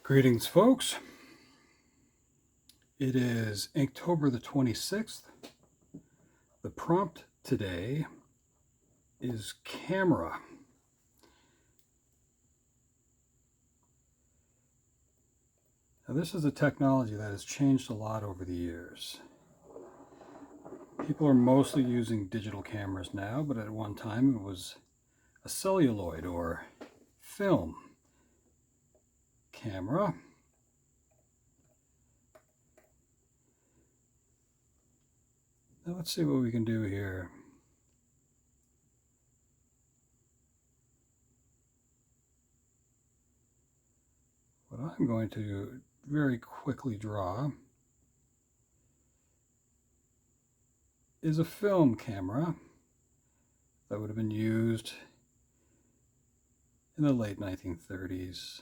Greetings, folks. It is Inktober the 26th. The prompt today is camera. Now, this is a technology that has changed a lot over the years. People are mostly using digital cameras now, but at one time it was a celluloid or film camera. Now let's see what we can do here. What I'm going to very quickly draw is a film camera that would have been used in the late 1930s.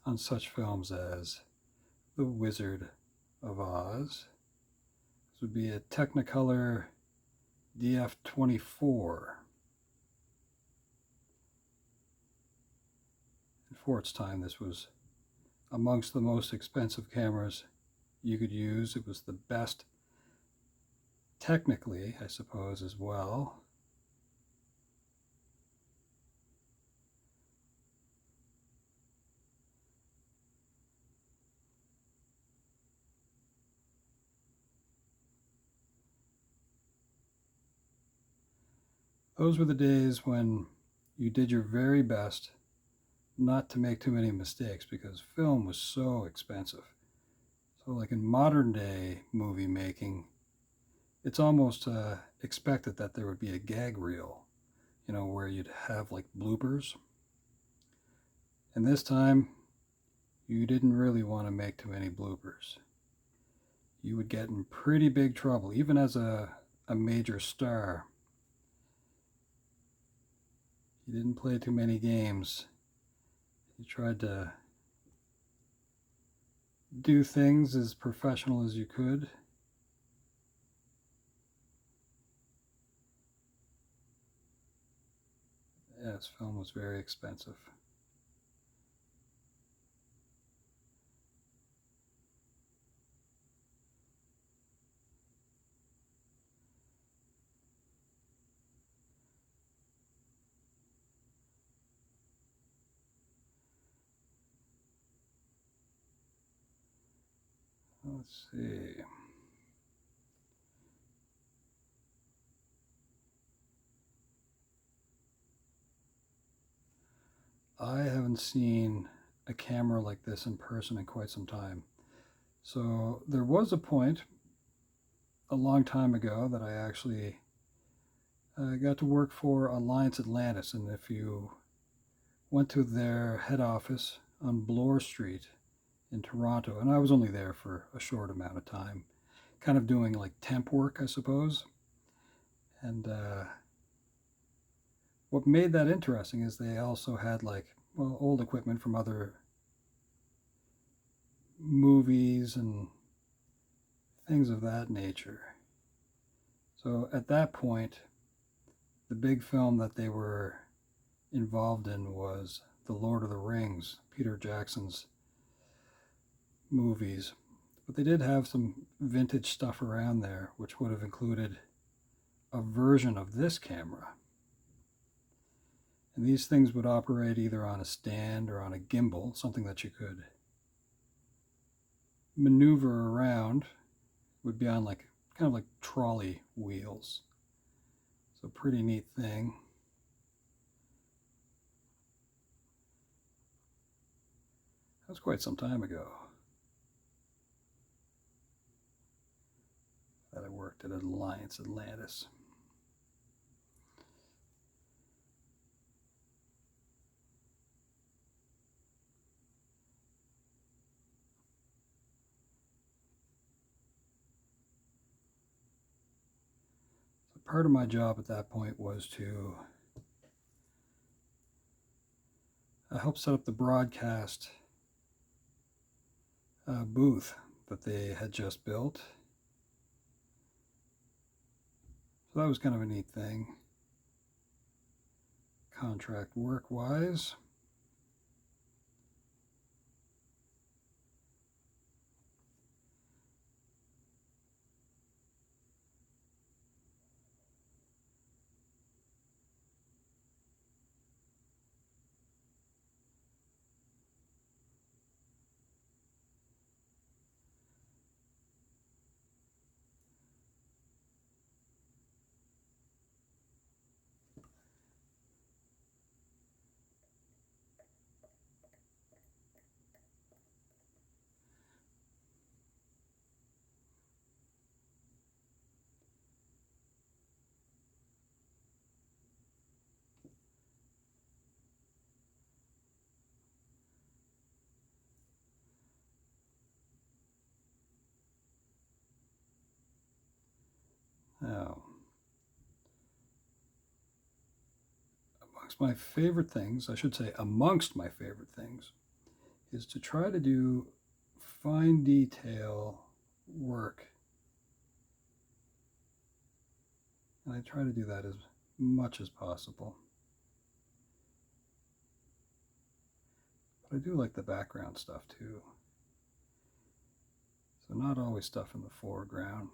On such films as The Wizard of Oz. This would be a Technicolor DF-24. And for its time, this was amongst the most expensive cameras you could use. It was the best technically, I suppose, as well. Those were the days when you did your very best not to make too many mistakes because film was so expensive. So like in modern day movie making, it's almost expected that there would be a gag reel, where you'd have like bloopers. And this time, you didn't really want to make too many bloopers. You would get in pretty big trouble, even as a major star. You didn't play too many games. You tried to do things as professional as you could. Yes, film was very expensive. Let's see. I haven't seen a camera like this in person in quite some time. So there was a point a long time ago that I actually got to work for Alliance Atlantis. And if you went to their head office on Bloor Street in Toronto, and I was only there for a short amount of time, kind of doing like temp work, I suppose. And what made that interesting is they also had old equipment from other movies and things of that nature. So at that point, the big film that they were involved in was The Lord of the Rings, Peter Jackson's movies. But they did have some vintage stuff around there, which would have included a version of this camera. And these things would operate either on a stand or on a gimbal, something that you could maneuver around. It would be on kind of like trolley wheels. So pretty neat thing. That was quite some time ago that I worked at Alliance Atlantis. So part of my job at that point was to help set up the broadcast booth that they had just built. So that was kind of a neat thing, contract work wise. Now, amongst my favorite things, I should say amongst my favorite things, is to try to do fine detail work. And I try to do that as much as possible. But I do like the background stuff too. So not always stuff in the foreground.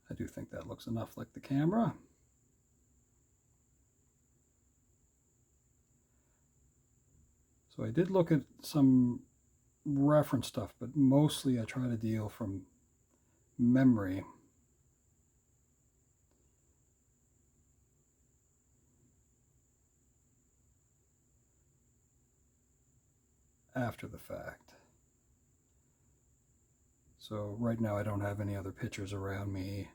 I do think that looks enough like the camera. So I did look at some reference stuff, but mostly I try to deal from memory. After the fact. So right now I don't have any other pictures around me,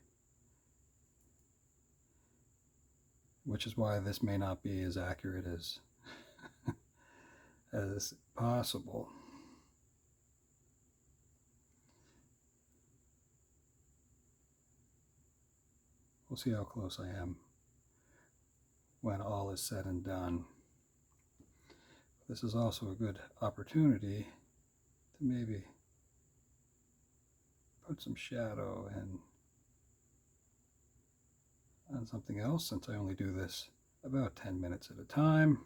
which is why this may not be as accurate as as possible. We'll see how close I am when all is said and done. This is also a good opportunity to maybe put some shadow in on something else, since I only do this about 10 minutes at a time.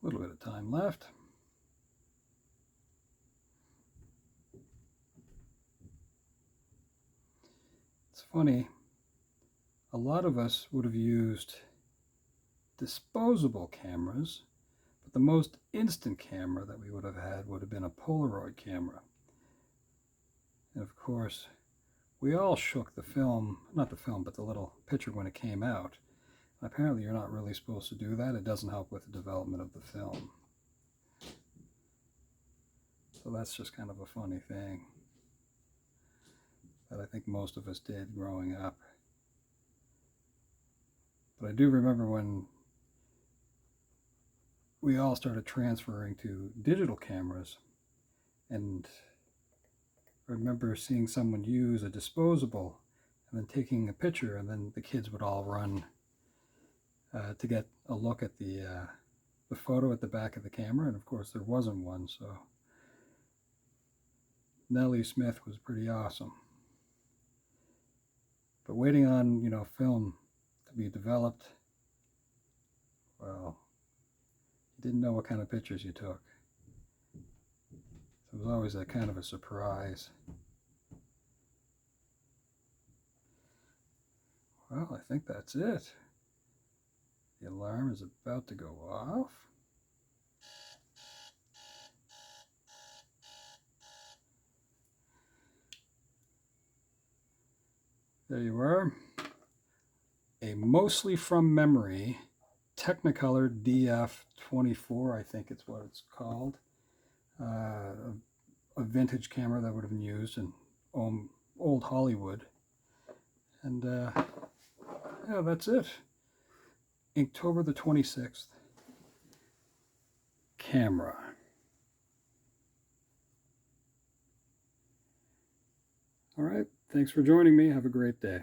A little bit of time left. It's funny, a lot of us would have used disposable cameras, but the most instant camera that we would have had would have been a Polaroid camera. And of course, we all shook the film, not the film, but the little picture when it came out. Apparently you're not really supposed to do that. It doesn't help with the development of the film. So that's just kind of a funny thing that I think most of us did growing up. But I do remember when we all started transferring to digital cameras, and I remember seeing someone use a disposable and then taking a picture, and then the kids would all run to get a look at the photo at the back of the camera, and of course there wasn't one, so Nellie Smith was pretty awesome. But waiting on, film to be developed, well, you didn't know what kind of pictures you took. So it was always a kind of a surprise. Well, I think that's it. The alarm is about to go off. There you are. A mostly from memory Technicolor DF24, I think it's what it's called. A vintage camera that would have been used in old Hollywood. And yeah, that's it. Inktober the 26th. Camera. All right. Thanks for joining me. Have a great day.